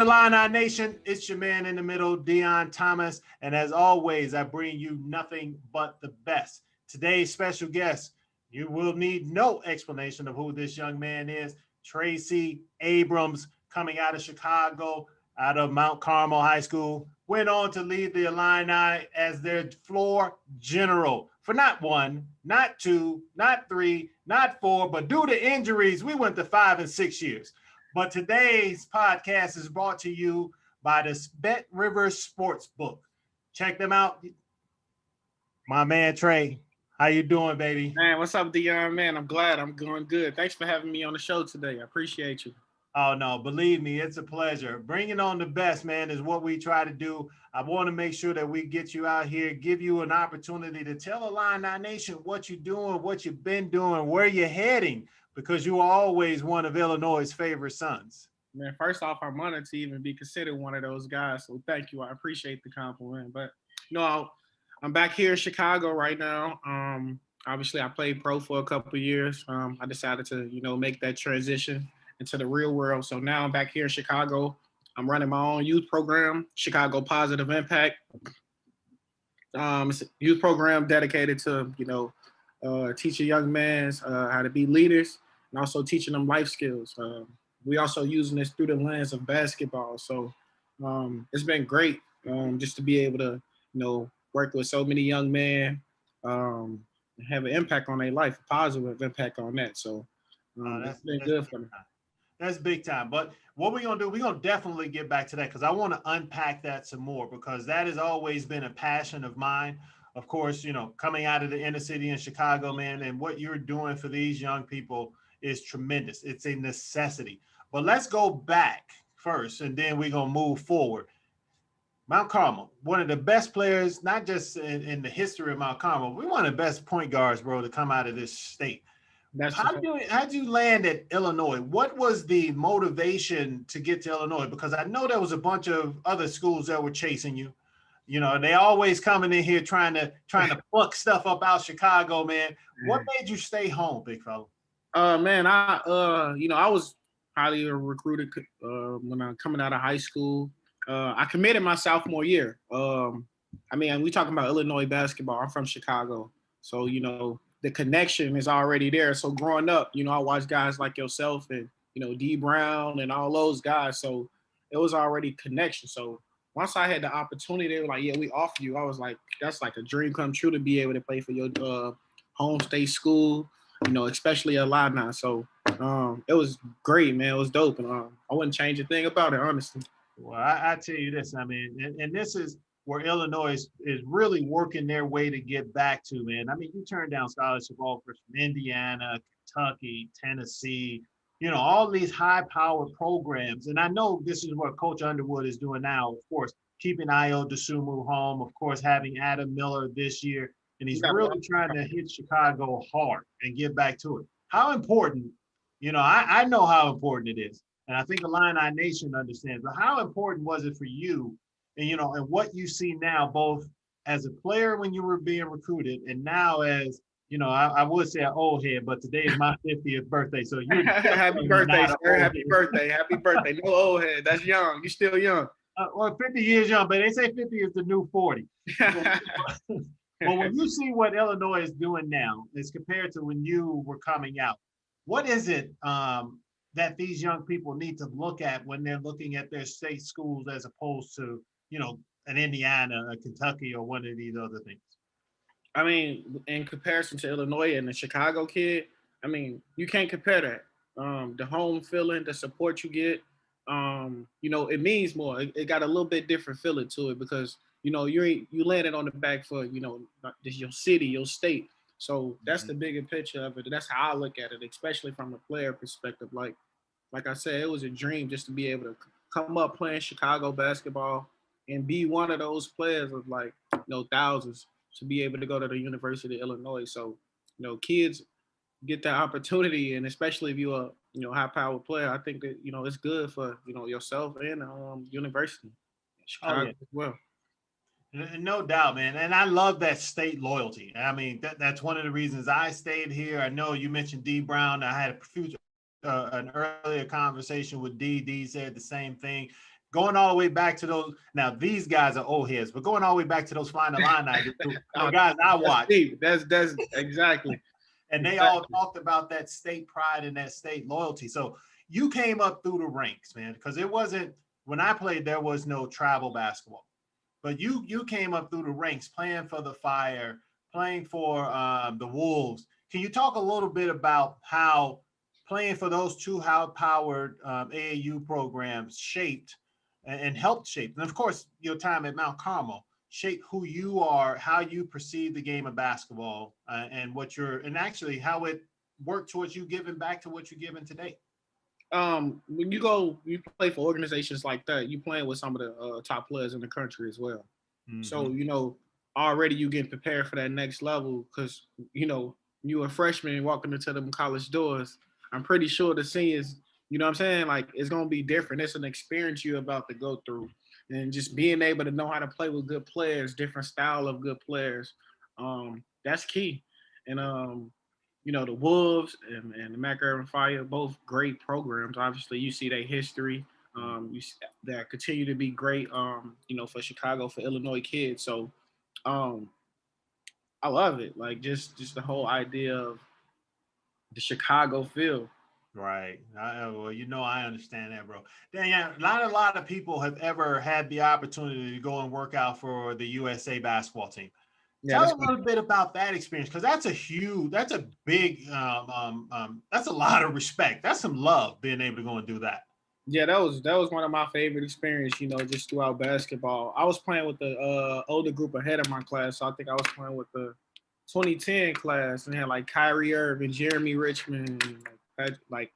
Illini Nation, it's your man in the middle, Deon Thomas. And as always, I bring you nothing but the best. Today's special guest, you will need no explanation of who this young man is. Tracy Abrams, coming out of Chicago, out of Mount Carmel High School, went on to lead the Illini as their floor general for not one, not two, not three, not four, but due to injuries, we went to 5 and 6 years. But today's podcast is brought to you by the Bet River Sportsbook. Check them out. My man Trey, how you doing, baby? Man, what's up, Deon? Man, I'm glad. I'm going good. Thanks for having me on the show today. I appreciate you. Oh, no, believe me, it's a pleasure. Bringing on the best, man, is what we try to do. I want to make sure that we get you out here, give you an opportunity to tell Illini Nation what you're doing, what you've been doing, where you're heading, because you are always one of Illinois' favorite sons. Man, first off, I'm honored to even be considered one of those guys. So thank you. I appreciate the compliment. But I'm back here in Chicago right now. Obviously, I played pro for a couple of years. I decided to, make that transition into the real world. So now I'm back here in Chicago. I'm running my own youth program, Chicago Positive Impact. It's a youth program dedicated to, teaching young men how to be leaders and also teaching them life skills. We also using this through the lens of basketball. So it's been great just to be able to, work with so many young men, and have an impact on their life, a positive impact on that. So that's been good for me. That's big time. But what we're going to do, we're going to definitely get back to that because I want to unpack that some more because that has always been a passion of mine. Of course, coming out of the inner city in Chicago, man, and what you're doing for these young people is tremendous. It's a necessity. But let's go back first, and then we're going to move forward. Mount Carmel, one of the best players, not just in the history of Mount Carmel, we're one of the best point guards, bro, to come out of this state. How'd you land at Illinois? What was the motivation to get to Illinois? Because I know there was a bunch of other schools that were chasing you. They always coming in here trying to pluck stuff up out Chicago, man. What made you stay home, big fella? Man, I was highly recruited when I'm coming out of high school. I committed my sophomore year. We talking about Illinois basketball. I'm from Chicago, so the connection is already there. So growing up, I watched guys like yourself and, D Brown and all those guys. So it was already connection. So once I had the opportunity, they were like, yeah, we offer you. I was like, that's like a dream come true to be able to play for your home state school, especially Illini. So it was great, man. It was dope. And I wouldn't change a thing about it, honestly. Well, I tell you this, and this is where Illinois is really working their way to get back to, man. You turned down scholarship offers from Indiana, Kentucky, Tennessee, all these high-powered programs. And I know this is what Coach Underwood is doing now, of course, keeping Ayo Dosunmu home, of course, having Adam Miller this year. And he's really trying to hit Chicago hard and get back to it. How important, I know how important it is. And I think Illini Nation understands, but how important was it for you and, and what you see now, both as a player when you were being recruited and now as, I would say an old head, but today is my 50th birthday. So you happy birthday, sir. Happy birthday. Happy birthday. No old head. That's young. You're still young. Well, 50 years young, but they say 50 is the new 40. Well, when you see what Illinois is doing now as compared to when you were coming out, what is it that these young people need to look at when they're looking at their state schools as opposed to, an Indiana, a Kentucky, or one of these other things? In comparison to Illinois and the Chicago kid, you can't compare that. The home feeling, the support you get, it means more. It got a little bit different feeling to it because, you landed on the back for, your city, your state. So that's the bigger picture of it. That's how I look at it, especially from a player perspective. Like I said, it was a dream just to be able to come up playing Chicago basketball and be one of those players of thousands to be able to go to the University of Illinois. So, kids get that opportunity, and especially if you're a high-powered player, I think that, it's good for, yourself and university, Chicago as well. No doubt, man. And I love that state loyalty. That's one of the reasons I stayed here. I know you mentioned D Brown. I had an earlier conversation with D. D said the same thing. going all the way back to those. Now these guys are old heads, but going all the way back to those Final Illini, the guys I watched. That's exactly. And they all talked about that state pride and that state loyalty. So you came up through the ranks, man, because it wasn't when I played, there was no travel basketball. But you came up through the ranks playing for the Fire, playing for the Wolves. Can you talk a little bit about how playing for those two high-powered AAU programs shaped and helped shape, and of course, your time at Mount Carmel shape who you are, how you perceive the game of basketball, and and actually how it worked towards you giving back to what you're giving today? When you play for organizations like that, you playing with some of the top players in the country as well. Mm-hmm. So, already you getting prepared for that next level because, you a freshman walking into them college doors. I'm pretty sure the seniors, you know what I'm saying? Like, it's going to be different. It's an experience you're about to go through. And just being able to know how to play with good players, different style of good players, that's key. And, the Wolves and the Mac Irvin Fire, both great programs. Obviously, you see their history. That continue to be great, for Chicago, for Illinois kids. So I love it. Like, just the whole idea of the Chicago feel. Right. Well, I understand that, bro. Dan, not a lot of people have ever had the opportunity to go and work out for the USA basketball team. Yeah, tell a little bit about that experience, because that's a big, that's a lot of respect. That's some love being able to go and do that. Yeah, that was one of my favorite experiences, just throughout basketball. I was playing with the older group ahead of my class, so I think I was playing with the 2010 class, and had like Kyrie Irving, Jeremy Richmond, like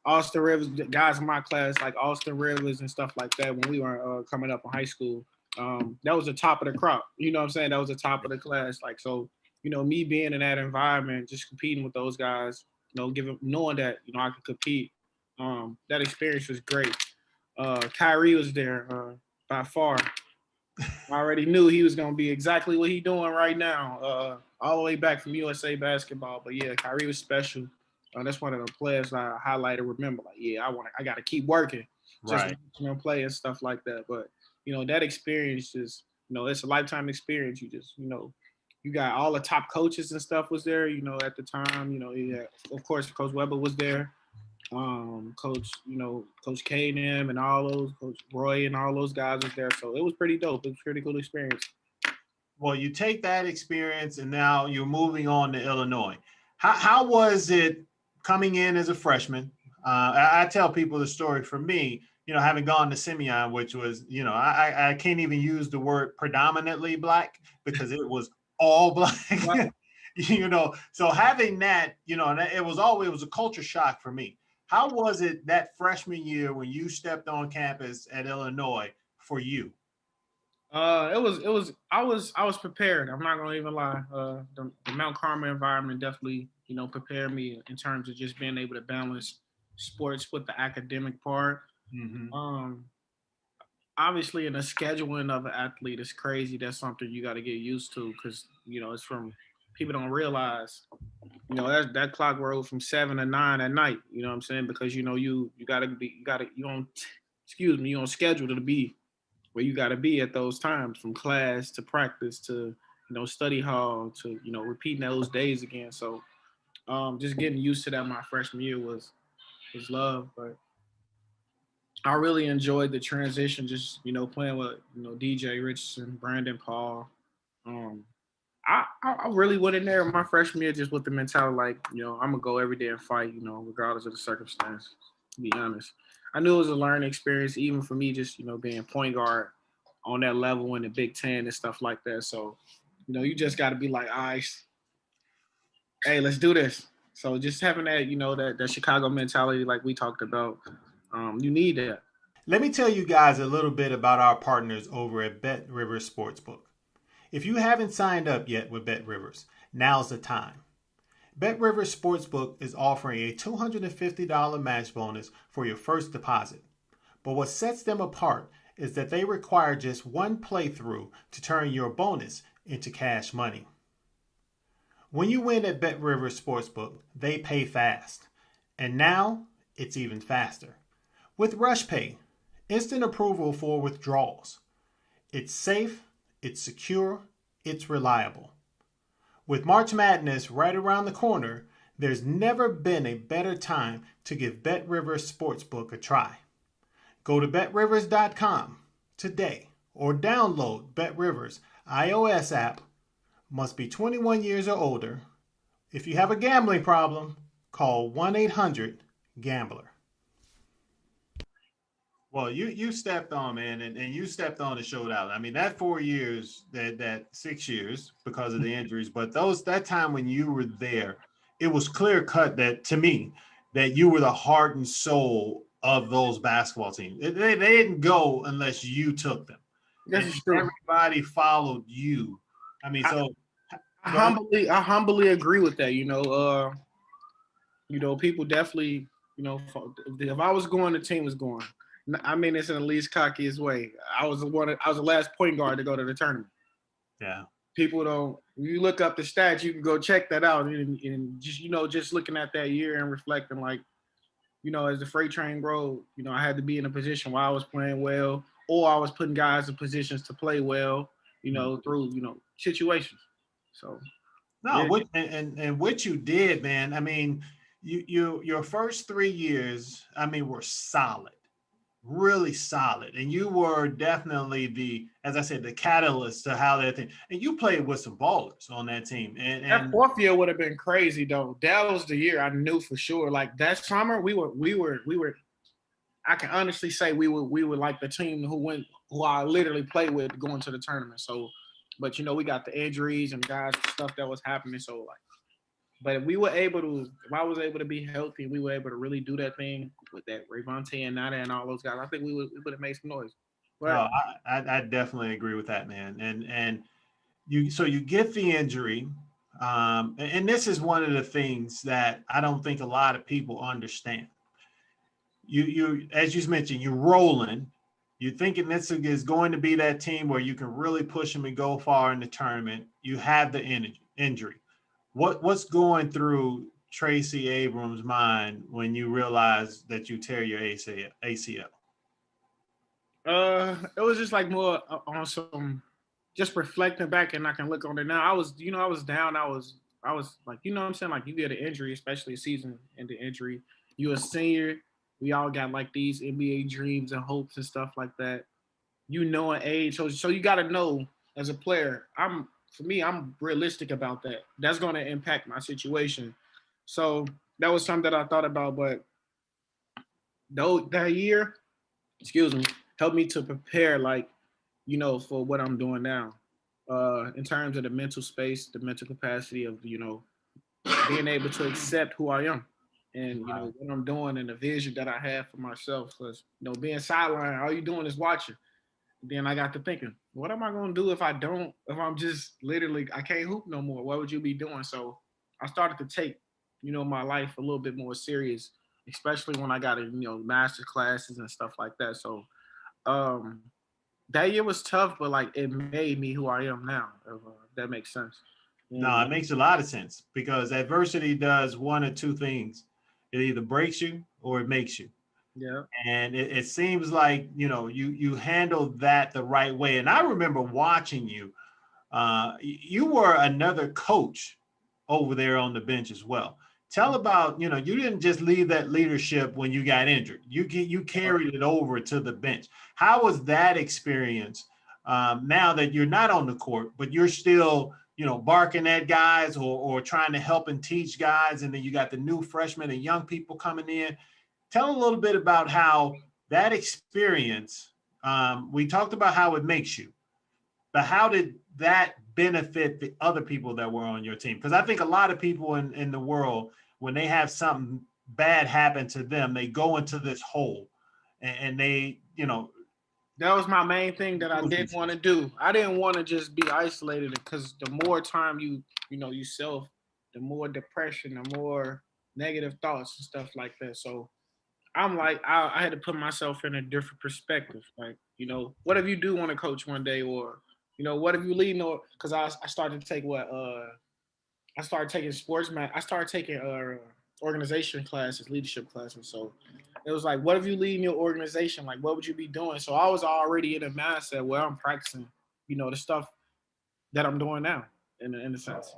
Austin Rivers, guys in my class, like Austin Rivers and stuff like that when we were coming up in high school. That was the top of the crop. You know what I'm saying? That was the top of the class. Like, so, me being in that environment, just competing with those guys, knowing that, I could compete, that experience was great. Kyrie was there by far. I already knew he was going to be exactly what he's doing right now, all the way back from USA basketball. But yeah, Kyrie was special. That's one of the players I highlighted. Remember, like, yeah, I got to keep working, just play and stuff like that. But that experience is, it's a lifetime experience. You just, you got all the top coaches and stuff was there. At the time, yeah, of course, Coach Weber was there. Coach K and all those, Coach Roy and all those guys was there. So it was pretty dope. It was a pretty cool experience. Well, you take that experience and now you're moving on to Illinois. How was it coming in as a freshman? I tell people the story for me, having gone to Simeon, which was, I can't even use the word predominantly black because it was all black. So having that, it was a culture shock for me. How was it that freshman year when you stepped on campus at Illinois for you? I was prepared. I'm not gonna even lie. The Mount Carmel environment definitely, prepared me in terms of just being able to balance sports with the academic part. Mm-hmm. Obviously, in the scheduling of an athlete is crazy. That's something you got to get used to because it's from people don't realize. That clock rolls from 7 to 9 at night. You know what I'm saying? Because you on schedule to be where you got to be at those times, from class to practice to study hall to repeating those days again. So just getting used to that my freshman year was love, but I really enjoyed the transition. Just playing with DJ Richardson, Brandon Paul. I really went in there my freshman year just with the mentality like, I'm gonna go every day and fight, regardless of the circumstance, to be honest. I knew it was a learning experience, even for me, just, being point guard on that level in the Big Ten and stuff like that. So, you just got to be like, all right, hey, let's do this. So just having that, that Chicago mentality like we talked about, you need that. Let me tell you guys a little bit about our partners over at Bet Rivers Sportsbook. If you haven't signed up yet with Bet Rivers, now's the time. Bet Rivers Sportsbook is offering a $250 match bonus for your first deposit. But what sets them apart is that they require just one playthrough to turn your bonus into cash money. When you win at Bet Rivers Sportsbook, they pay fast. And now, it's even faster. With Rush Pay, instant approval for withdrawals. It's safe, it's secure, it's reliable. With March Madness right around the corner, there's never been a better time to give BetRivers Sportsbook a try. Go to betrivers.com today or download BetRivers iOS app. Must be 21 years or older. If you have a gambling problem, call 1-800-GAMBLER. Well, you stepped on, man, and you stepped on and showed out. I mean, that 4 years, that 6 years because of the injuries, but that time when you were there, it was clear cut that to me that you were the heart and soul of those basketball teams. They didn't go unless you took them. This is true. Everybody followed you. I mean, I humbly agree with that. People definitely, if I was going, the team was going. I mean this in the least cockiest way. I was the last point guard to go to the tournament. Yeah. People don't. When you look up the stats, you can go check that out, and just looking at that year and reflecting, like, as the freight train growed, I had to be in a position where I was playing well, or I was putting guys in positions to play well, through situations. So. No, yeah. what you did, man. I mean, your first 3 years, I mean, were solid. Really solid, and you were definitely as I said, the catalyst to how that thing. And you played with some ballers on that team. And that fourth year would have been crazy, though. That was the year I knew for sure. Like that summer, we were. I can honestly say we were like the team who I literally played with going to the tournament. So, but we got the injuries and guys and stuff that was happening. So like. But if I was able to be healthy, we were able to really do that thing with that Rayvonte and Nada and all those guys, I think we would have made some noise. But I definitely agree with that, man. And you get the injury, and this is one of the things that I don't think a lot of people understand. You as you mentioned, you're rolling. You're thinking this is going to be that team where you can really push them and go far in the tournament. You have the injury. What's going through Tracy Abrams' mind when you realize that you tear your ACL? It was just like more on some, just reflecting back, and I can look on it now. I was down. I was like, what I'm saying? Like, you get an injury, especially a season and the injury. You're a senior. We all got like these NBA dreams and hopes and stuff like that. An age, so you got to know as a player. For me, I'm realistic about that. That's going to impact my situation. So that was something that I thought about. But that year, helped me to prepare, like, for what I'm doing now. In terms of the mental space, the mental capacity of, being able to accept who I am and, what I'm doing and the vision that I have for myself. Because, being sidelined, all you're doing is watching. Then I got to thinking, what am I going to do if I'm just literally, I can't hoop no more? What would you be doing? So I started to take, my life a little bit more serious, especially when I got in, master classes and stuff like that. So that year was tough, but like it made me who I am now, if that makes sense. No, it makes a lot of sense because adversity does one or two things. It either breaks you or it makes you. Yeah. And it seems like, you handled that the right way. And I remember watching you. You were another coach over there on the bench as well. Tell about, you didn't just leave that leadership when you got injured. You carried it over to the bench. How was that experience now that you're not on the court, but you're still, barking at guys or trying to help and teach guys, and then you got the new freshmen and young people coming in? Tell a little bit about how that experience, we talked about how it makes you, but how did that benefit the other people that were on your team? Because I think a lot of people in the world, when they have something bad happen to them, they go into this hole and they, that was my main thing that I didn't want to do. I didn't want to just be isolated, because the more time you self, the more depression, the more negative thoughts and stuff like that. So I'm like, I had to put myself in a different perspective. Like, what if you do want to coach one day, or, what if you lead? Or because I started to take I started taking organization classes, leadership classes. So it was like, what if you leave your organization? Like, what would you be doing? So I was already in a mindset where I'm practicing, the stuff that I'm doing now, in a sense.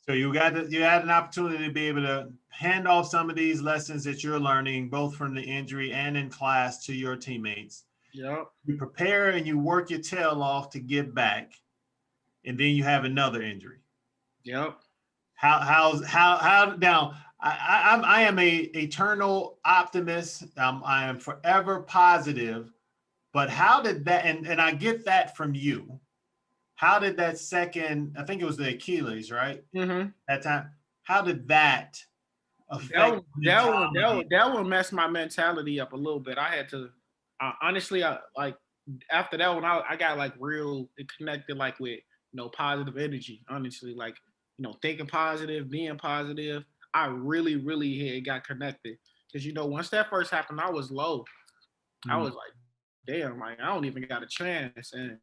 So you had an opportunity to be able to hand off some of these lessons that you're learning, both from the injury and in class, to your teammates. Yep. You prepare and you work your tail off to get back, and then you have another injury. Yep. How now? I am a eternal optimist. I am forever positive. But how did that? And I get that from you. How did that second? I think it was the Achilles, right? Mm-hmm. That time. How did that affect that one messed my mentality up a little bit. I had to honestly, like after that one, I got like real connected, like with positive energy. Honestly, like thinking positive, being positive. I really, really had got connected because once that first happened, I was low. I was like, damn, like I don't even got a chance. And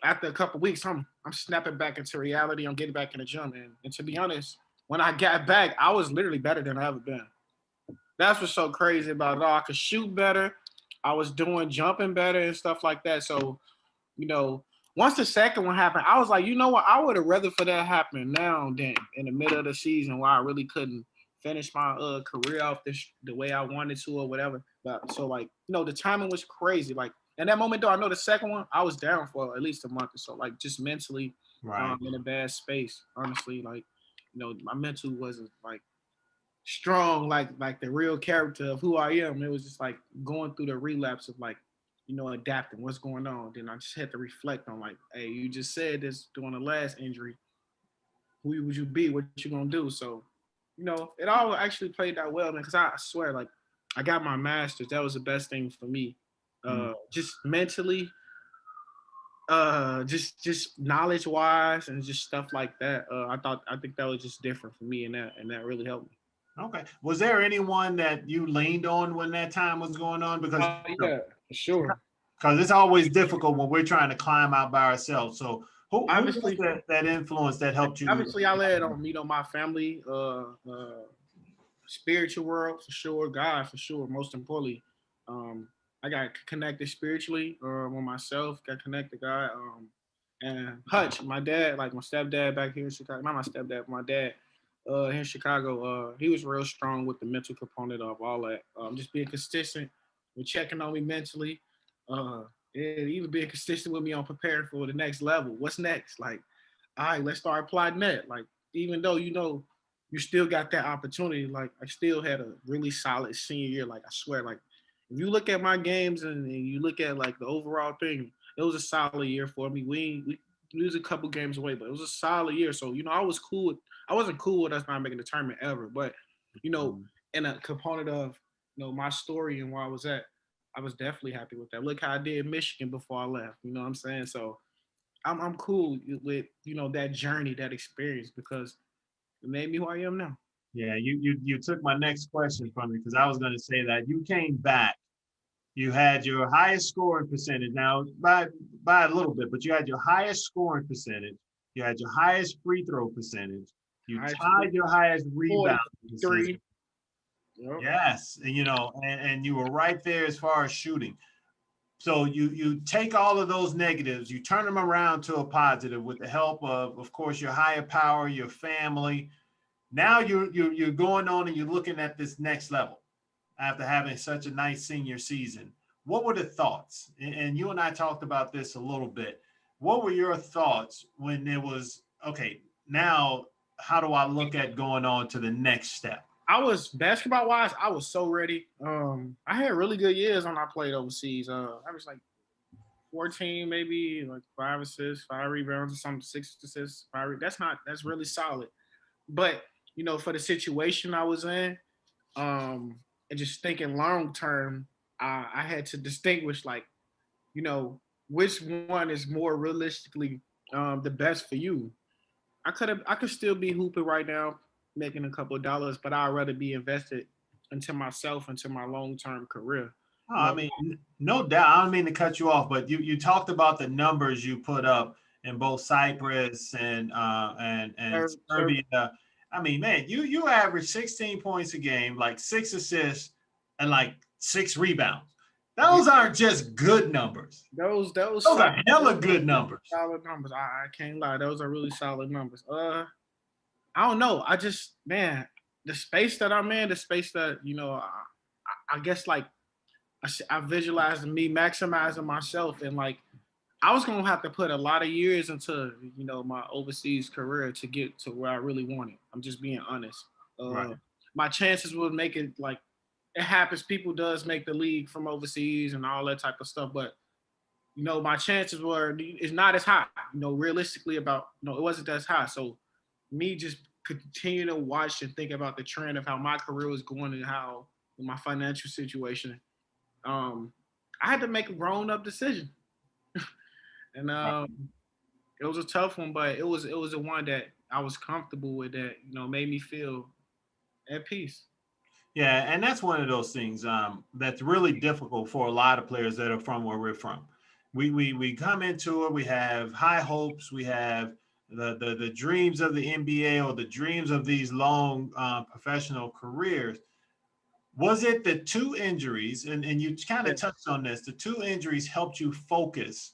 after a couple weeks, I'm snapping back into reality. I'm getting back in the gym, and to be honest, when I got back, I was literally better than I ever been. That's what's so crazy about it all. I could shoot better. I was doing jumping better and stuff like that. So, once the second one happened, I was like, you know what? I would have rather for that happen now than in the middle of the season where I really couldn't finish my career off the way I wanted to or whatever. But so like, the timing was crazy. Like in that moment though, I know the second one, I was down for at least a month or so, like just mentally in a bad space. Honestly, like, my mental wasn't like strong, like the real character of who I am. It was just like going through the relapse of like, adapting what's going on. Then I just had to reflect on like, hey, you just said this during the last injury. Who would you be? What you gonna do? So, it all actually played out well, man. Because I swear, like, I got my master's. That was the best thing for me. Just mentally, just knowledge wise, and just stuff like that. I think that was just different for me, and that really helped me. Okay. Was there anyone that you leaned on when that time was going on? Because yeah, for sure. Because it's always difficult when we're trying to climb out by ourselves. So who Obviously was that influence that helped you? Obviously, I led on my family, spiritual world for sure, God for sure. Most importantly, I got connected spiritually with myself. Got connected to God. And Hutch, my dad, like my stepdad back here in Chicago. Not my stepdad, but my dad here in Chicago. He was real strong with the mental component of all that. Just being consistent with checking on me mentally. And even being consistent with me on preparing for the next level. What's next? Like, all right, let's start applying that. Like, even though you still got that opportunity, like I still had a really solid senior year. Like I swear, like if you look at my games and you look at like the overall thing, it was a solid year for me. We lose a couple games away, but it was a solid year. So, I was cool. I wasn't cool with us not making the tournament ever, but in a component of my story and where I was at, I was definitely happy with that. Look how I did Michigan before I left. You know what I'm saying? So I'm cool with that journey, that experience, because it made me who I am now. Yeah, you took my next question from me because I was going to say that you came back. You had your highest scoring percentage now by a little bit, but you had your highest scoring percentage. You had your highest free throw percentage. You tied your highest rebound percentage. Yep. Yes, and and you were right there as far as shooting. So you take all of those negatives, you turn them around to a positive with the help of course, your higher power, your family. Now you're going on and you're looking at this next level after having such a nice senior season. What were the thoughts? And you and I talked about this a little bit. What were your thoughts when it was, okay, now how do I look at going on to the next step? I was basketball wise, I was so ready. I had really good years when I played overseas. I was like 14, maybe like 5 assists, 5 rebounds or something, 6 assists, 5. That's really solid. But for the situation I was in, and just thinking long term, I had to distinguish like, which one is more realistically the best for you. I could still be hooping right now, making a couple of dollars, but I'd rather be invested into myself, into my long-term career. Oh, I mean, no doubt. I don't mean to cut you off, but you talked about the numbers you put up in both Cyprus and Serbia. I mean, man, you average 16 points a game, like 6 assists and like 6 rebounds. Those aren't just good numbers. Those Those are hella good numbers. Solid numbers. I can't lie. Those are really solid numbers. I don't know. I just, man, the space that I'm in, the space that, I guess like I visualized me maximizing myself, and like I was gonna have to put a lot of years into, my overseas career to get to where I really wanted. I'm just being honest. Right. My chances would make it like it happens. People does make the league from overseas and all that type of stuff, but my chances were it's not as high. Realistically about it wasn't as high. So me just continue to watch and think about the trend of how my career was going and how my financial situation. I had to make a grown up decision, and it was a tough one, but it was a one that I was comfortable with, that made me feel at peace. Yeah, and that's one of those things that's really difficult for a lot of players that are from where we're from. We come into it, we have high hopes, we have the dreams of the NBA or the dreams of these long professional careers. Was it the 2 injuries, and you kind of touched on this, the 2 injuries helped you focus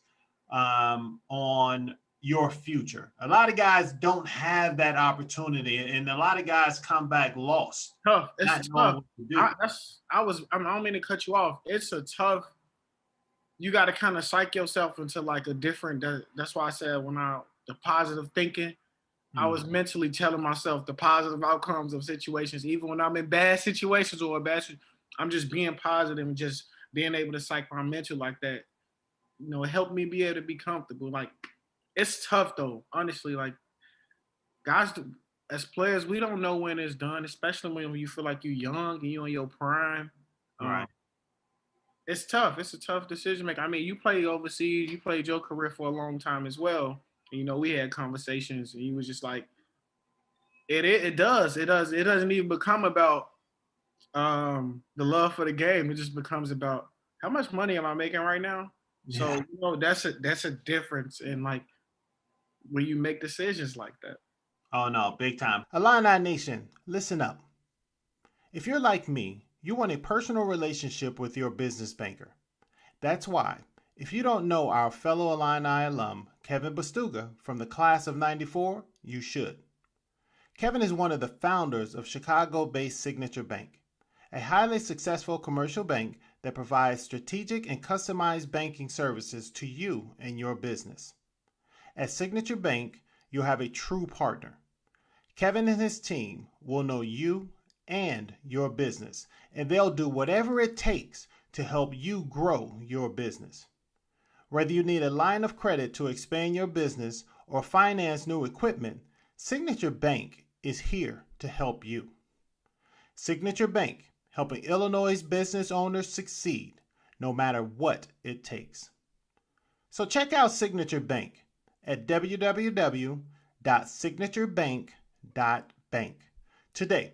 on your future? A lot of guys don't have that opportunity, and a lot of guys come back lost. Tough. It's tough. I don't mean to cut you off. It's a tough. You got to kind of psych yourself into like a different. That's why I said the positive thinking. I was mentally telling myself the positive outcomes of situations, even when I'm in bad situations or I'm just being positive and just being able to psych my mental like that. It helped me be able to be comfortable. Like, it's tough though, honestly. Like, guys, as players, we don't know when it's done, especially when you feel like you're young and you're in your prime. Right. It's tough. It's a tough decision maker. I mean, you played overseas, you played your career for a long time as well. We had conversations, and he was just like, it doesn't even become about the love for the game. It just becomes about how much money am I making right now? Yeah. So that's a difference in like when you make decisions like that. Oh no, big time. Illini Nation, listen up. If you're like me, you want a personal relationship with your business banker. That's why, if you don't know our fellow Illini alum, Kevin Bastuga, from the class of '94, you should. Kevin is one of the founders of Chicago-based Signature Bank, a highly successful commercial bank that provides strategic and customized banking services to you and your business. At Signature Bank, you'll have a true partner. Kevin and his team will know you and your business, and they'll do whatever it takes to help you grow your business. Whether you need a line of credit to expand your business or finance new equipment, Signature Bank is here to help you. Signature Bank, helping Illinois business owners succeed no matter what it takes. So check out Signature Bank at www.signaturebank.bank today,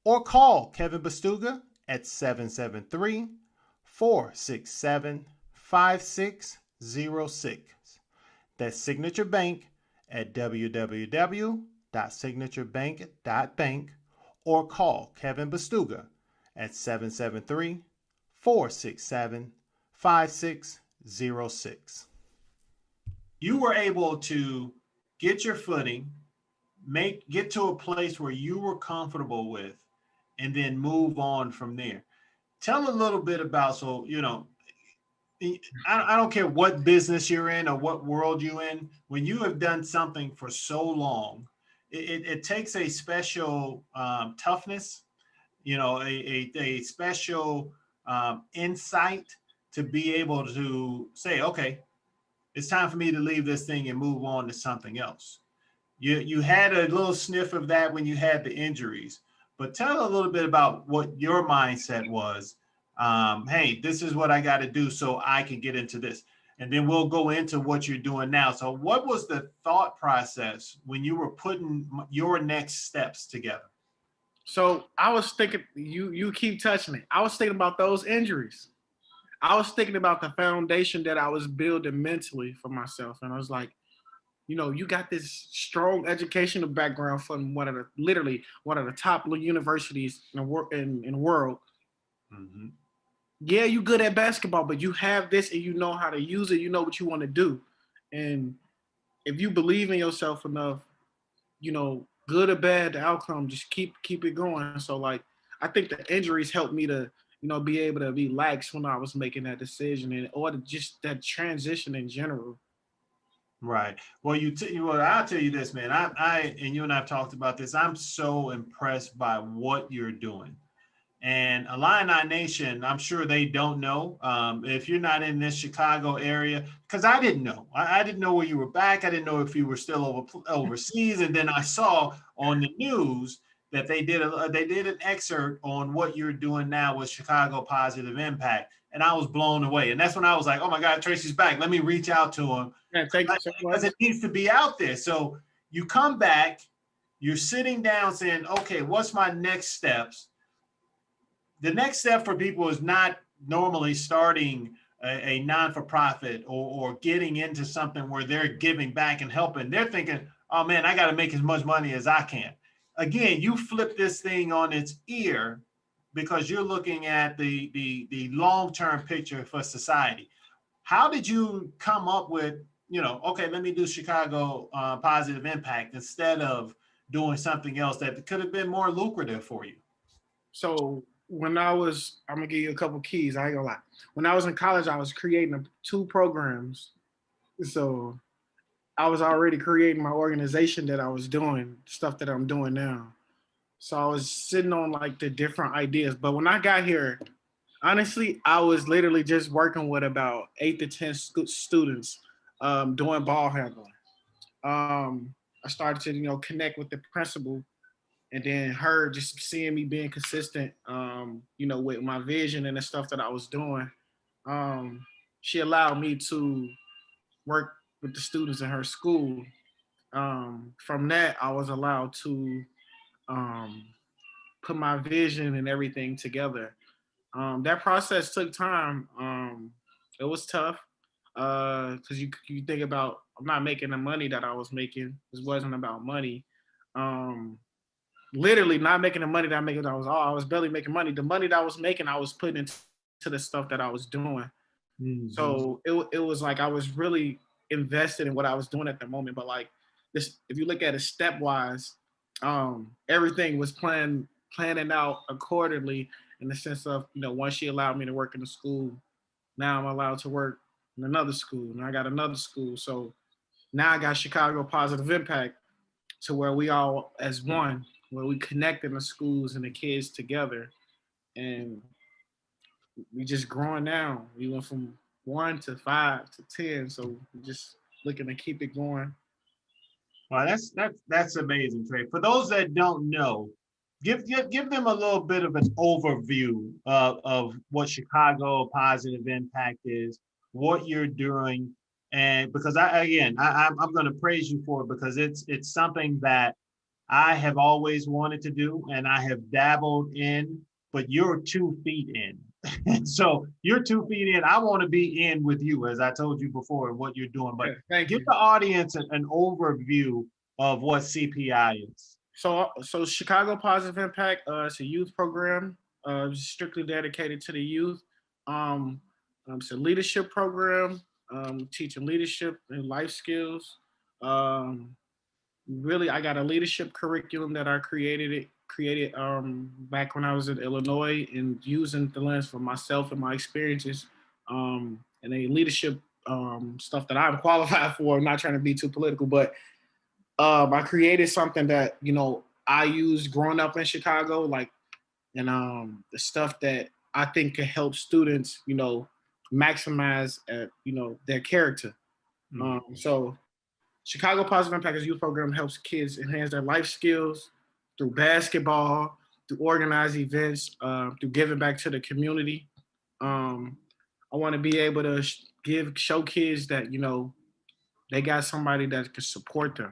or call Kevin Bastuga at 773-467-5606. That's Signature Bank at www.signaturebank.bank, or call Kevin Bastuga at 773-467-5606. You were able to get your footing, get to a place where you were comfortable with, and then move on from there. Tell a little bit about, I don't care what business you're in or what world you're in, when you have done something for so long, it takes a special toughness, a special insight to be able to say, okay, it's time for me to leave this thing and move on to something else. You had a little sniff of that when you had the injuries, but tell a little bit about what your mindset was. Hey, this is what I got to do so I can get into this. And then we'll go into what you're doing now. So what was the thought process when you were putting your next steps together? So I was thinking, you keep touching it. I was thinking about those injuries. I was thinking about the foundation that I was building mentally for myself. And I was like, you got this strong educational background from literally one of the top universities in the world. Mm-hmm. Yeah, you good at basketball, but you have this and you know how to use it. You know what you want to do, and if you believe in yourself enough, good or bad, the outcome, just keep it going. So like, I think the injuries helped me to, be able to be lax when I was making that decision and or just that transition in general. Right. Well, well, I'll tell you this, man. And you and I've talked about this. I'm so impressed by what you're doing. And Illini Nation, I'm sure they don't know. If you're not in this Chicago area, because I didn't know. I didn't know where you were back. I didn't know if you were still overseas. And then I saw on the news that they did an excerpt on what you're doing now with Chicago Positive Impact, and I was blown away. And that's when I was like, oh my God, Tracy's back. Let me reach out to him Yeah, thank you so because much. it needs to be out there. So you come back, you're sitting down saying, okay, what's my next steps? The next step for people is not normally starting a non-for-profit or getting into something where they're giving back and helping. They're thinking, oh man, I got to make as much money as I can. Again, you flip this thing on its ear because you're looking at the long-term picture for society. How did you come up with, okay, let me do Chicago Positive Impact instead of doing something else that could have been more lucrative for you? So I'm gonna give you a couple keys. I ain't gonna lie. When I was in college, I was creating two programs. So I was already creating my organization that I was doing, stuff that I'm doing now. So I was sitting on like the different ideas. But when I got here, honestly, I was literally just working with about 8 to 10 students doing ball handling. I started to, connect with the principal, and then her just seeing me being consistent, with my vision and the stuff that I was doing. Um, she allowed me to work with the students in her school. From that, I was allowed to um, put my vision and everything together. That process took time. It was tough because you think about, I'm not making the money that I was making. This wasn't about money. Um, Literally not making the money that I making. I was barely making money. The money that I was making, I was putting into the stuff that I was doing. Mm-hmm. So it was like I was really invested in what I was doing at the moment. But like this, if you look at it stepwise, everything was planning out accordingly in the sense of, once she allowed me to work in the school, now I'm allowed to work in another school, and I got another school. So now I got Chicago Positive Impact, to where we all as one, where we connecting the schools and the kids together, and we just growing now. We went from 1 to 5 to 10, so we're just looking to keep it going. Well, that's amazing, Trey. For those that don't know, give them a little bit of an overview of what Chicago Positive Impact is, what you're doing, and because I'm going to praise you for it because it's something that I have always wanted to do and I have dabbled in, but you're 2 feet in. And so you're 2 feet in. I want to be in with you, as I told you before, what you're doing. But Yeah, thank give you. the audience an overview of what CPI is. So Chicago Positive Impact, it's a youth program, strictly dedicated to the youth. Um, it's a leadership program, teaching leadership and life skills. Um, Really, I got a leadership curriculum that I created back when I was in Illinois, and using the lens for myself and my experiences, and a leadership stuff that I'm qualified for. I'm not trying to be too political, but I created something that I used growing up in Chicago, like, and the stuff that I think can help students, maximize their character. Mm. So Chicago Positive Impact is a youth program, helps kids enhance their life skills through basketball, through organized events, through giving back to the community. Um, I want to be able to show kids that they got somebody that can support them.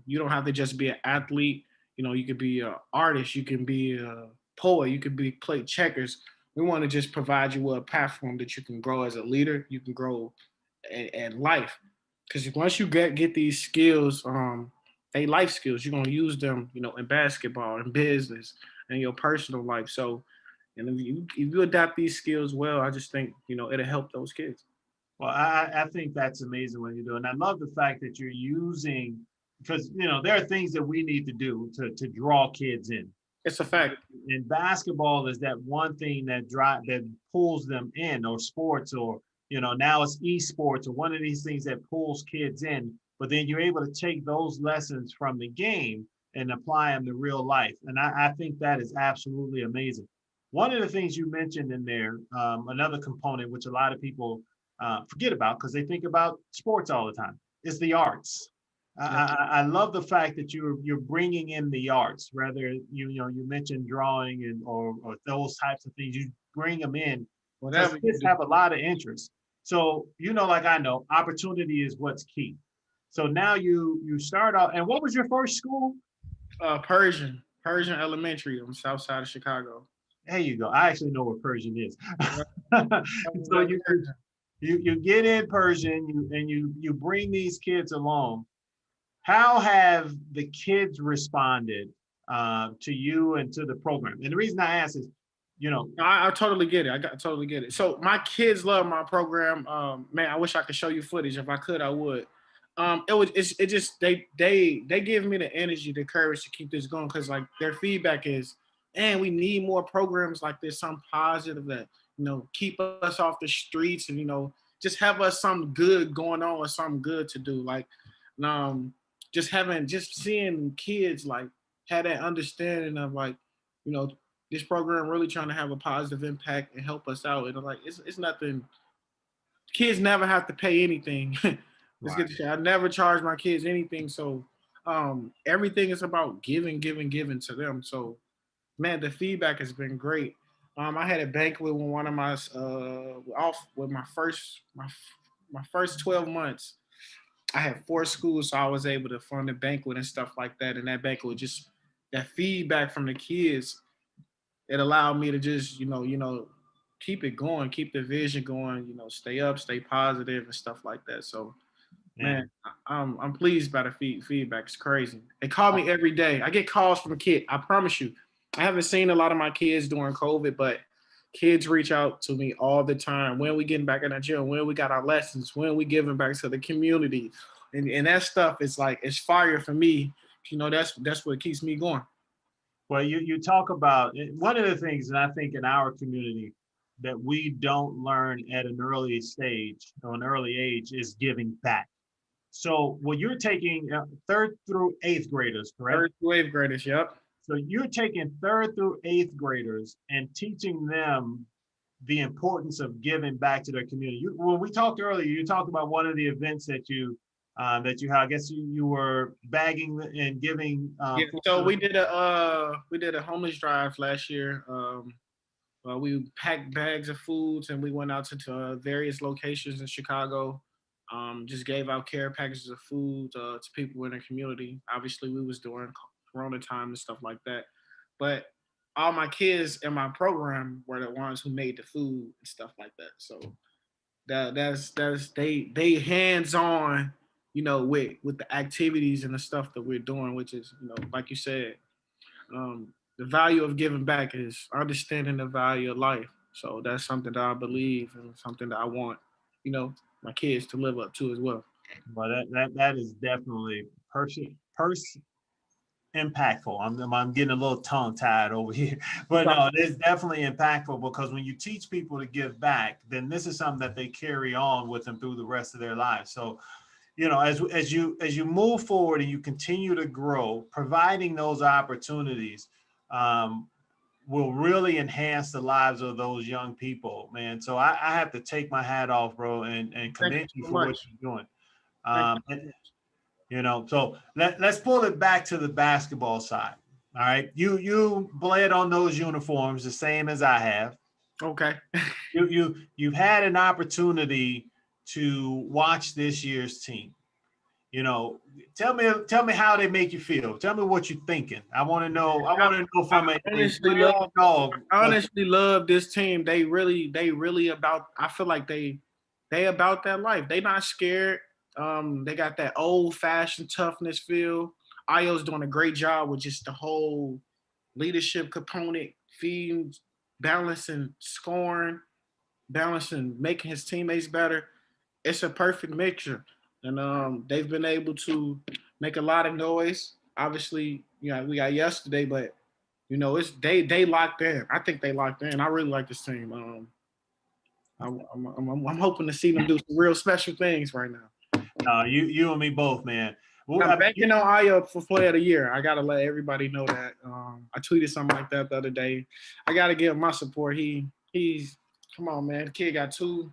You don't have to just be an athlete. You could be an artist. You can be a poet. You could play checkers. We want to just provide you with a platform that you can grow as a leader. You can grow in life. Because once you get these skills, they life skills, you're gonna use them, in basketball, in business, and your personal life. So, and if you adapt these skills well, I just think it'll help those kids. Well, I think that's amazing what you're doing. I love the fact that you're using, because there are things that we need to do to draw kids in. It's a fact. And basketball is that one thing that pulls them in, or sports, or now it's esports, or one of these things that pulls kids in. But then you're able to take those lessons from the game and apply them to real life. And I think that is absolutely amazing. One of the things you mentioned in there, another component which a lot of people forget about because they think about sports all the time, is the arts. I love the fact that you're bringing in the arts. Rather, you mentioned drawing or those types of things. You bring them in. Whatever Kids have a lot of interest. So like I know, opportunity is what's key. So now you start off. And what was your first school? Persian Elementary on the south side of Chicago. There you go. I actually know where Persian is. So you get in Persian, and you bring these kids along. How have the kids responded to you and to the program? And the reason I ask is, I totally get it. I totally get it. So my kids love my program. Man, I wish I could show you footage. If I could, I would. It just they give me the energy, the courage to keep this going, because like their feedback is, and we need more programs like this, some positive that keep us off the streets, and just have us something good going on, or something good to do. Like just seeing kids like have that understanding of like this program really trying to have a positive impact and help us out. And like it's nothing. Kids never have to pay anything. Let's get this. I never charge my kids anything. So everything is about giving to them. So man, the feedback has been great. I had a banquet with one of my off with my first 12 months. I had 4 schools, so I was able to fund a banquet and stuff like that. And that banquet, just that feedback from the kids, it allowed me to just keep it going, keep the vision going, stay up, stay positive and stuff like that. So man, I'm pleased by the feedback. It's crazy. They call me every day. I get calls from a kid. I promise you. I haven't seen a lot of my kids during COVID, but kids reach out to me all the time. When we getting back in our gym, when we got our lessons, when we giving back to the community. And that stuff is like, it's fire for me. That's what keeps me going. Well, you talk about one of the things, and I think in our community that we don't learn at an early stage or an early age is giving back. So, well, you're taking 3rd through 8th graders, correct? 3rd through 8th graders, yep. So you're taking 3rd through 8th graders and teaching them the importance of giving back to their community. When we talked earlier, you talked about one of the events that you had. I guess you were bagging and giving. So we did a homeless drive last year. We packed bags of foods and we went out to various locations in Chicago. Just gave out care packages of food to people in the community. Obviously, we was during Corona time and stuff like that. But all my kids in my program were the ones who made the food and stuff like that. So that's they hands on, with the activities and the stuff that we're doing, which is, like you said, the value of giving back is understanding the value of life. So that's something that I believe and something that I want, my kids to live up to as well. Well, that is definitely impactful. I'm getting a little tongue tied over here, but no, it's definitely impactful, because when you teach people to give back, then this is something that they carry on with them through the rest of their lives. So, as you move forward and you continue to grow, providing those opportunities will really enhance the lives of those young people, man. So I have to take my hat off, bro, and commend you for what you're doing. So let's pull it back to the basketball side. All right. You bled on those uniforms the same as I have. Okay. You've had an opportunity to watch this year's team. Tell me how they make you feel. Tell me what you're thinking. I want to know from a dog. I honestly love this team. They really about, I feel like they about that life. They not scared. They got that old-fashioned toughness feel. Ayo's doing a great job with just the whole leadership component, feeding, balancing, scoring, balancing, making his teammates better. It's a perfect mixture, and they've been able to make a lot of noise. Obviously, we got yesterday, but it's they locked in. I think they locked in. I really like this team. I'm hoping to see them do some real special things right now. You and me both, man. Well, I'm banking on Ayo for Player of the Year. I gotta let everybody know that. I tweeted something like that the other day. I gotta give him my support. He's come on, man. The kid got two.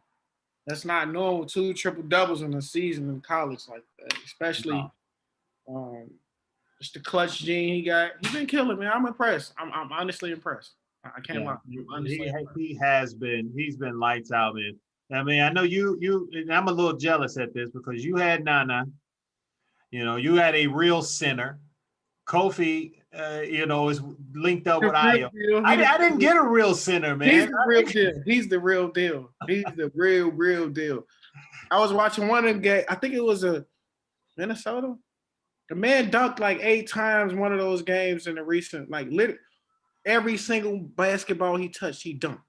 That's not normal. 2 triple doubles in a season in college like that, especially. Just the clutch gene he got. He's been killing, man. I'm impressed. I'm honestly impressed. I can't lie. He has been. He's been lights out, man. I mean, I know you. And I'm a little jealous at this because you had Nana. You had a real center. Kofi, is linked up with Ayo. I didn't get a real center, man. He's the real deal. He's the real deal. He's the real deal. I was watching one of them games. I think it was a Minnesota. The man dunked like 8 times one of those games in the recent, every single basketball he touched, he dunked.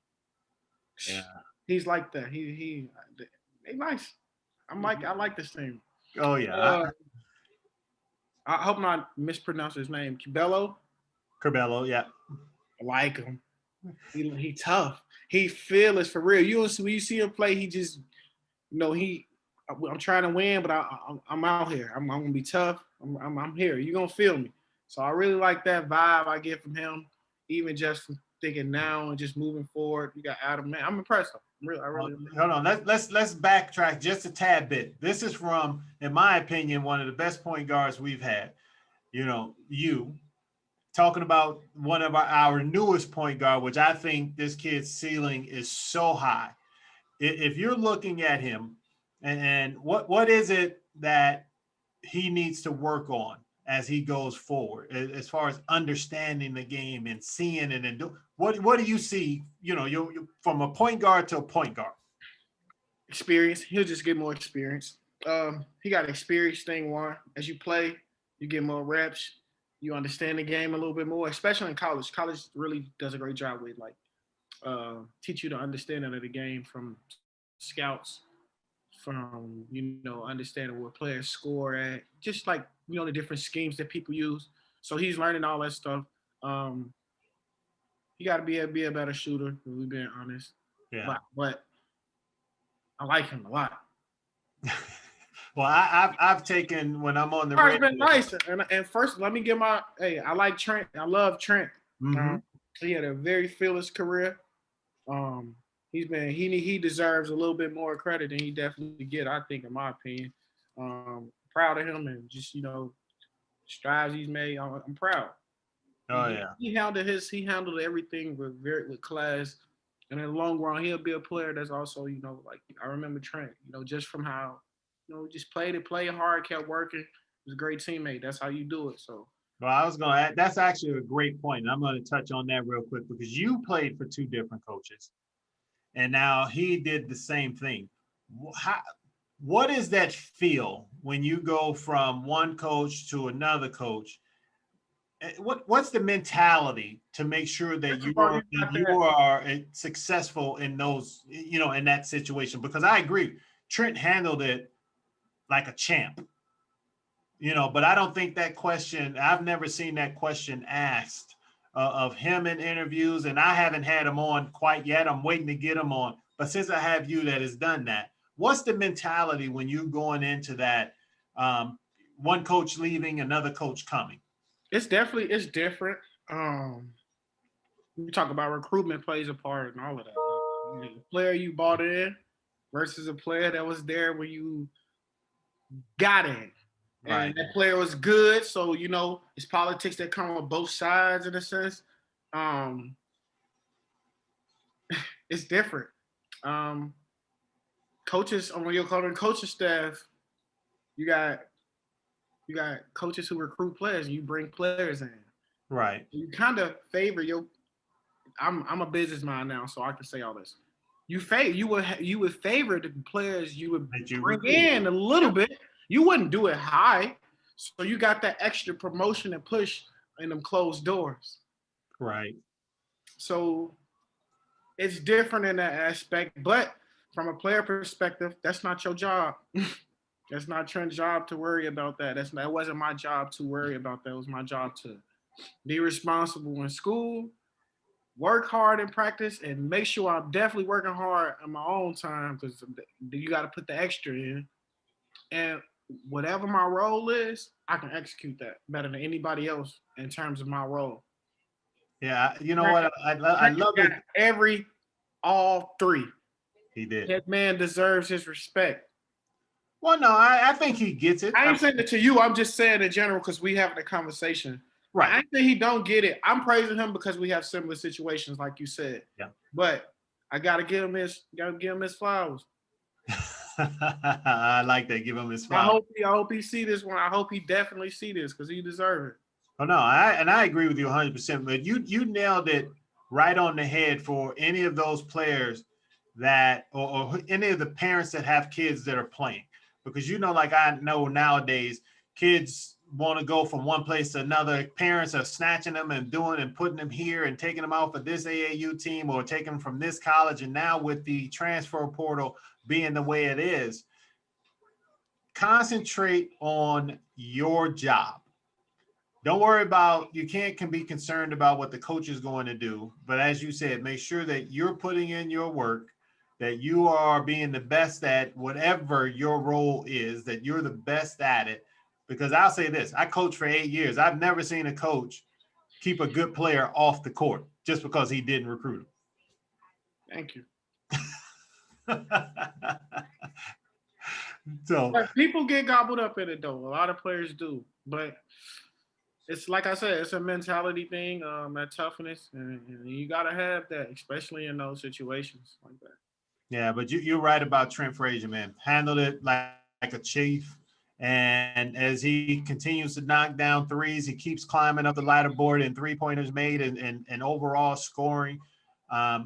Yeah. He's like that. He nice. I like this team. Oh yeah. I hope not mispronounce his name. Curbelo, yeah. I like him. He tough. He fearless for real. When you see him play, he just, I'm trying to win, but I'm out here. I'm gonna be tough. I'm here. You're gonna feel me. So I really like that vibe I get from him, even just from thinking now and just moving forward. You got Adam, man. I'm impressed. I really. Hold on. Let's backtrack just a tad bit. This is from, in my opinion, one of the best point guards we've had. You talking about one of our newest point guard, which I think this kid's ceiling is so high. If you're looking at him, and what is it that he needs to work on as he goes forward, as far as understanding the game and seeing it and do what do you see? You from a point guard to a point guard. Experience. He'll just get more experience. He got experience thing one. As you play, you get more reps. You understand the game a little bit more, especially in college. College really does a great job with teach you the understanding of the game from scouts, from understanding what players score at, just the different schemes that people use. So he's learning all that stuff. He got to be a better shooter, if we're being honest. Yeah. But I like him a lot. Well, I've taken when I'm on the radio. It's been nice. And first, let me get I like Trent. I love Trent. Mm-hmm. He had a very fearless career. He deserves a little bit more credit than he definitely get, I think, in my opinion. Proud of him and just strides he's made. I'm proud. Oh yeah. He handled everything with class, and in the long run, he'll be a player that's also I remember Trent. Just from how just played hard, kept working. Was a great teammate. That's how you do it. So. Well, I was going to add, that's actually a great point. And I'm going to touch on that real quick because you played for 2 different coaches and now he did the same thing. What is that feel when you go from one coach to another coach? What's the mentality to make sure that you are successful in those, in that situation? Because I agree, Trent handled it like a champ. But I don't think that question, I've never seen that question asked of him in interviews, and I haven't had him on quite yet. I'm waiting to get him on. But since I have you that has done that, what's the mentality when you're going into that one coach leaving, another coach coming? It's different. We talk about recruitment plays a part and all of that. The player you bought in versus a player that was there when you got in. Right. And that player was good, so it's politics that come on both sides in a sense. It's different. Coaches on your coaching staff, you got coaches who recruit players, and you bring players in. Right. You kind of favor I'm a businessman now, so I can say all this. you would favor the players you would That you bring recruit. in a little bit. You wouldn't do it high, so you got that extra promotion and push in them closed doors. Right. So it's different in that aspect, but from a player perspective, that's not your job. That's not Trent's job to worry about that. That wasn't my job to worry about that. It was my job to be responsible in school, work hard in practice, and make sure I'm definitely working hard on my own time because you got to put the extra in. And whatever my role is, I can execute that better than anybody else in terms of my role. Yeah. You know what? I love it. All three. He did. That man deserves his respect. Well, no, I think he gets it. I ain't saying it to you. I'm just saying in general because we having a conversation. Right. I ain't saying he don't get it. I'm praising him because we have similar situations, like you said. Yeah. But I gotta give him his flowers. I like that. Give him his flowers. I hope he see this one. I hope he definitely see this because he deserves it. Oh no, I agree with you 100%. But you nailed it right on the head for any of those players that or any of the parents that have kids that are playing. Because like I know nowadays, kids want to go from one place to another. Parents are snatching them and putting them here and taking them out for this AAU team or taking them from this college. And now with the transfer portal being the way it is, concentrate on your job. Don't worry about, you can be concerned about what the coach is going to do. But as you said, make sure that you're putting in your work, that you are being the best at whatever your role is, that you're the best at it. Because I'll say this, I coached for 8 years. I've never seen a coach keep a good player off the court just because he didn't recruit him. Thank you. So but people get gobbled up in it though. A lot of players do. But it's like I said, it's a mentality thing, that toughness. And you got to have that, especially in those situations like that. Yeah, but you're right about Trent Frazier, man. Handled it like a chief. And as he continues to knock down threes, he keeps climbing up the ladder board and three-pointers made and overall scoring.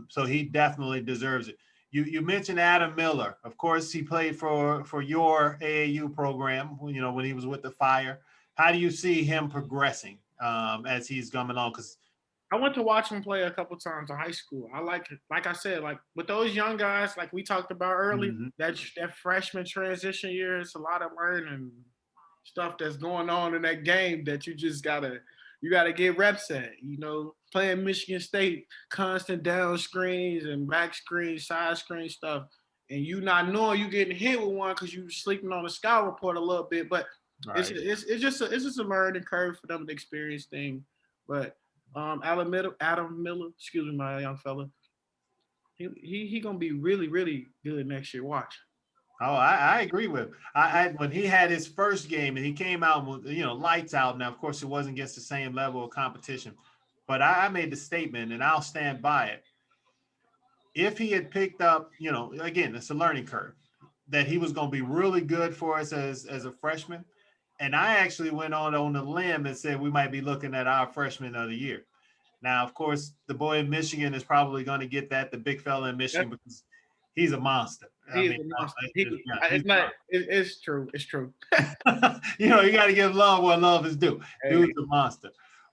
So he definitely deserves it. You mentioned Adam Miller. Of course, he played for your AAU program, when he was with the Fire. How do you see him progressing as he's coming along? Because I went to watch him play a couple times in high school. I like I said, like with those young guys, like we talked about earlier, that freshman transition year, it's a lot of learning stuff that's going on in that game that you just gotta get reps at. Playing Michigan State, constant down screens and back screens, side screen stuff, and you not knowing you getting hit with one because you sleeping on the scout report a little bit, but right. It's just a learning curve for them to experience thing, but. Adam Miller, excuse me, my young fella. He gonna be really, really good next year. Watch. Oh, I agree with him. When he had his first game and he came out with lights out. Now, of course, it wasn't against the same level of competition, but I made the statement and I'll stand by it. If he had picked up, again, it's a learning curve, that he was going to be really good for us as a freshman. And I actually went on the limb and said we might be looking at our freshman of the year. Now, of course, the boy in Michigan is probably going to get that, the big fella in Michigan, because he's a monster. He's a monster. It's true. It's true. You got to give love where love is due. Hey. Dude's a monster.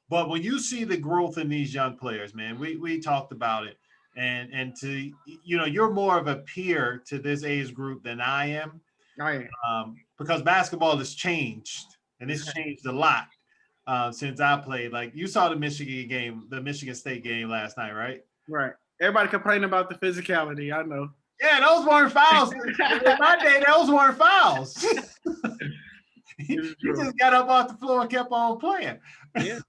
But when you see the growth in these young players, man, we talked about it. And to, you're more of a peer to this age group than I am. Because basketball has changed, and it's changed a lot since I played. Like you saw the Michigan State game last night, right? Right. Everybody complaining about the physicality. I know. Yeah, those weren't fouls. In my day, those weren't fouls. He just got up off the floor and kept on playing. Yeah.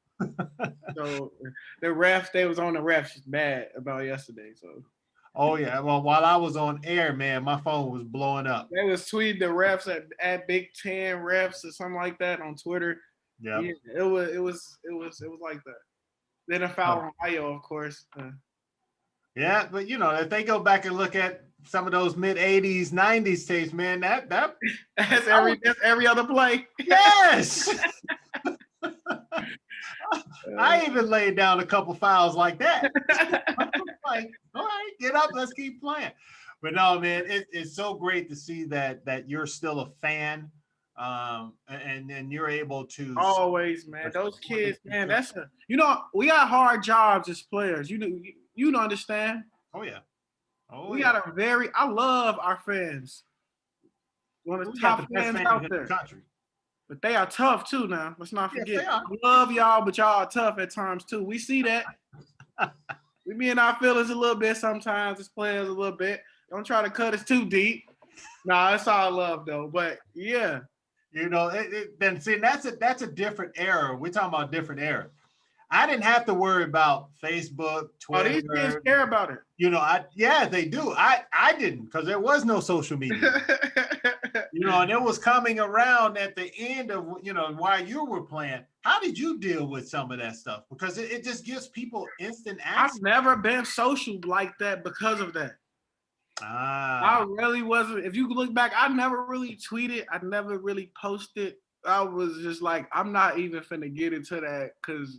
So the refs, they was on the refs bad about yesterday. So. Oh yeah. Well, while I was on air, man, my phone was blowing up. They was tweeting the refs at Big Ten refs or something like that on Twitter. Yeah. It was like that. Then a foul on Ayo, of course. Yeah, but if they go back and look at some of those mid '80s, '90s tapes, man, that's every other play. Yes. I even laid down a couple fouls like that. Like, all right, get up, let's keep playing. But no, man, it's so great to see that you're still a fan, and you're able to Always, man. Those kids, man. We got hard jobs as players. You don't understand. Oh yeah, oh We yeah. got I love our fans. One of the top fans out in there. the country. But they are tough too now. Let's not forget. Yes, they are. I love y'all, but y'all are tough at times too. We see that. We be in our feelings a little bit sometimes as players a little bit. Don't try to cut us too deep. Nah, it's all love though. But yeah. Then see, that's a different era. We're talking about a different era. I didn't have to worry about Facebook, Twitter. Oh, these kids care about it. They do. I didn't, because there was no social media. And it was coming around at the end of, while you were playing. How did you deal with some of that stuff? Because it just gives people instant access. I've never been social like that because of that. I really wasn't. If you look back, I never really tweeted. I never really posted. I was just like, I'm not even finna get into that because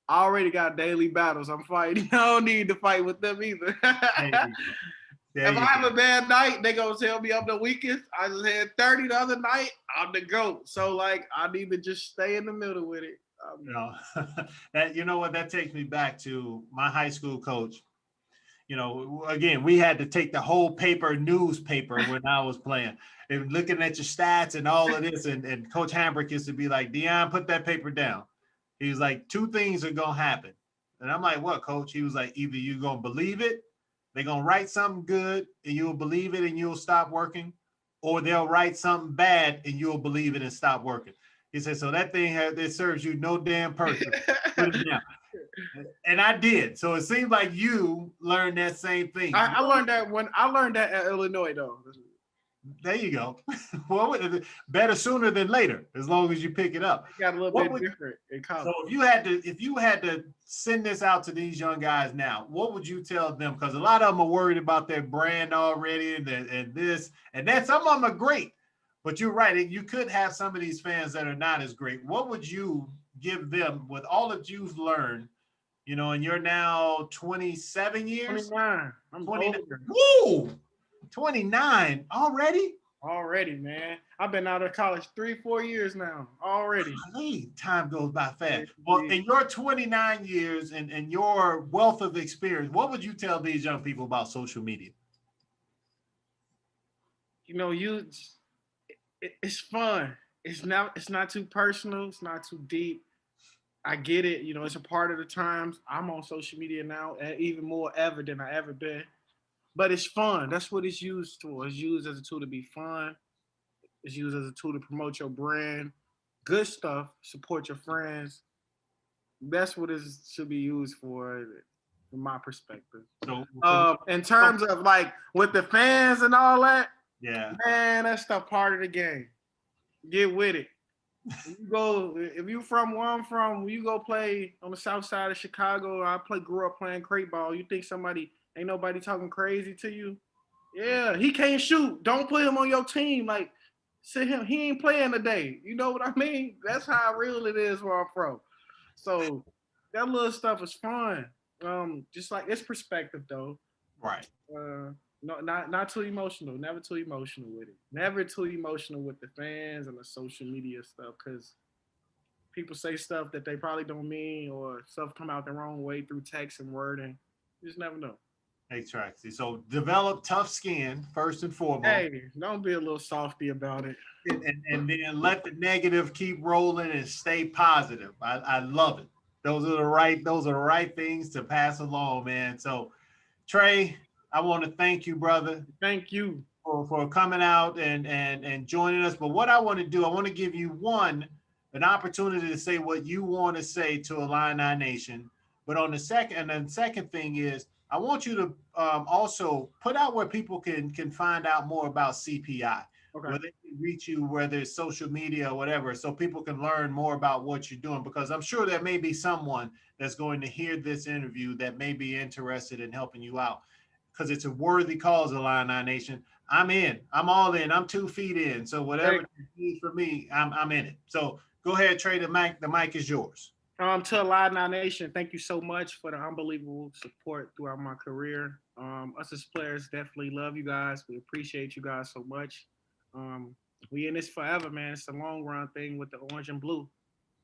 I already got daily battles I'm fighting. I don't need to fight with them either. If I have a bad night, they gonna tell me I'm the weakest. I just had 30 the other night. I'm the GOAT. So like, I need to just stay in the middle with it. That takes me back to my high school coach. Again, we had to take the whole newspaper when I was playing, and looking at your stats and all of this. And Coach Hambrick used to be like, Deon, put that paper down. He was like, 2 things are going to happen. And I'm like, what, Coach? He was like, either you're going to believe it, they're going to write something good and you'll believe it and you'll stop working, or they'll write something bad and you'll believe it and stop working. He said, so that thing it serves you no damn purpose. Put it down. And I did. So it seems like you learned that same thing. I learned that at Illinois though. There you go. Well, better sooner than later, as long as you pick it up. It got a little bit different in college. So if you had to send this out to these young guys now, what would you tell them? Because a lot of them are worried about their brand already, and this and that. Some of them are great, but you're right. You could have some of these fans that are not as great. What would you give them with all that you've learned? And you're now 27 years. 29. I'm 29. older. Woo! 29 already? Already, man. I've been out of college 3-4 years now. Already. Golly, time goes by fast. Well, in your 29 years and your wealth of experience, what would you tell these young people about social media? It's fun. It's not too personal. It's not too deep. I get it. It's a part of the times. I'm on social media now, and even more ever than I ever been. But it's fun. That's what it's used for. It's used as a tool to be fun. It's used as a tool to promote your brand. Good stuff. Support your friends. That's what it should be used for, from my perspective. In terms of like with the fans and all that, yeah, man, that's stuff part of the game. Get with it. If you from where I'm from, when you go play on the south side of Chicago, grew up playing crate ball. You think ain't nobody talking crazy to you? Yeah, he can't shoot. Don't put him on your team. Like, he ain't playing today. You know what I mean? That's how real it is where I'm from. So that little stuff is fun. Just like it's perspective though. Right. No, not too emotional. Never too emotional with it. Never too emotional with the fans and the social media stuff, because people say stuff that they probably don't mean, or stuff come out the wrong way through text and wording. You just never know. Hey, Tracy. So develop tough skin first and foremost. Hey, don't be a little softy about it. And then let the negative keep rolling and stay positive. I love it. Those are the right things to pass along, man. So, Trey, I want to thank you, brother. Thank you for coming out and joining us. But what I want to do, I want to give you an opportunity to say what you want to say to Illini Nation. But on the second thing is, I want you to also put out where people can find out more about CPI, okay, where they can reach you, whether it's social media or whatever, so people can learn more about what you're doing. Because I'm sure there may be someone that's going to hear this interview that may be interested in helping you out, because it's a worthy cause, Illini Nation. I'm in. I'm all in. I'm 2 feet in. So whatever you need for me, I'm in it. So go ahead, Trey. The mic is yours. To Illini Nation, thank you so much for the unbelievable support throughout my career. Us as players definitely love you guys. We appreciate you guys so much. Um, we in this forever, man. It's a long run thing with the orange and blue.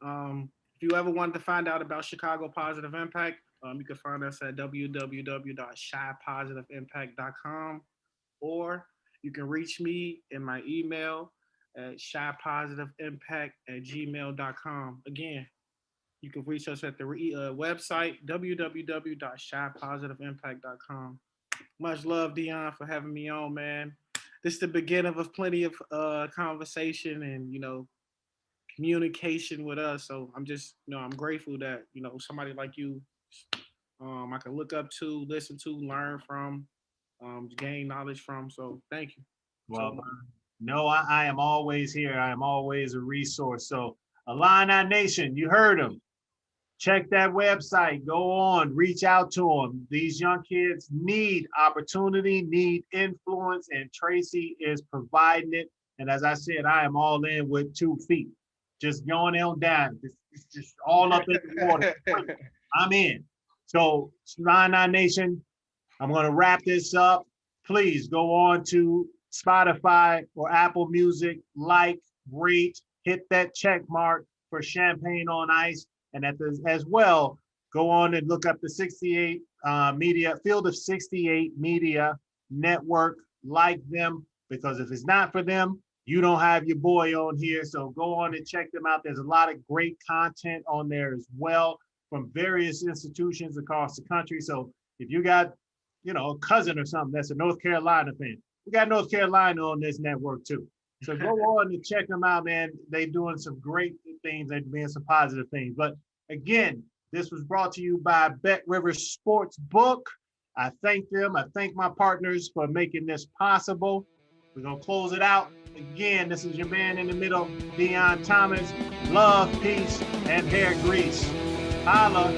If you ever wanted to find out about Chicago Positive Impact, you can find us at www.shypositiveimpact.com, or you can reach me in my email at shypositiveimpact@gmail.com. Again, you can reach us at the website, www.shypositiveimpact.com. Much love, Deon, for having me on, man. This is the beginning of plenty of conversation and, communication with us. So I'm just, I'm grateful that, somebody like you, I can look up to, listen to, learn from, gain knowledge from. So thank you. Well, no, I am always here. I am always a resource. So Illini Nation, you heard him. Check that website. Go on, reach out to them. These young kids need opportunity, need influence, and Tracy is providing it. And as I said, I am all in with 2 feet. Just going on down. It's just all up in the water. I'm in. So, Illini Nation, I'm going to wrap this up. Please go on to Spotify or Apple Music, like, rate, hit that check mark for Champaign on Ice. And as well, go on and look up the 68 media, Field of 68 Media Network, like them, because if it's not for them, you don't have your boy on here. So go on and check them out. There's a lot of great content on there as well from various institutions across the country. So if you got, a cousin or something that's a North Carolina fan, we got North Carolina on this network too. So go on and check them out, man. They're doing some great things. They're doing some positive things. But again, this was brought to you by Bet River Sportsbook. I thank them. I thank my partners for making this possible. We're going to close it out. Again, this is your man in the middle, Deon Thomas. Love, peace, and hair grease. Holla.